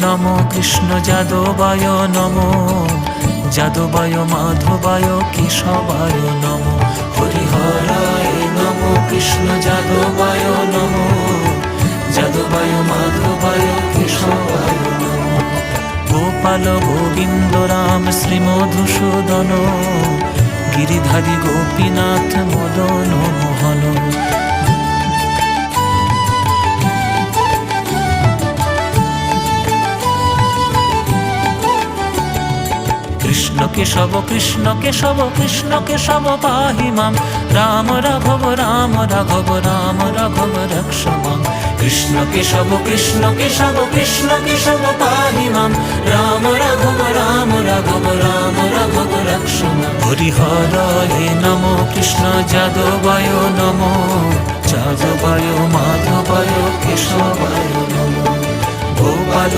নমো কৃষ্ণ যাদবায় নমো, যাদবায় মাধবায় কেশবায় নমো। হরিহরায় নমো কৃষ্ণ যাদবায় নমো, যাদবায় মাধবায় কেশবায় নমো। গোপাল গোবিন্দ রাম শ্রী মধুসূদন, গিরিধারী গোপীনাথ মদন মোহন। কৃষ্ণ কেশব কৃষ্ণ কেশব কৃষ্ণ কেশব পাহি মাম, রাম রাঘব রাম রাঘব রাম রাঘব রক্ষ মাম। কৃষ্ণ কেশব কৃষ্ণ কেশব কৃষ্ণ কেশব পাহি মাম, রাম রাঘব রাম রাঘব রাম রাঘব রক্ষ মাম। হরিহরায় নমো কৃষ্ণ যাদবায় নমো, যাদবায় মাধবায় কেশবায় নমো। গোপাল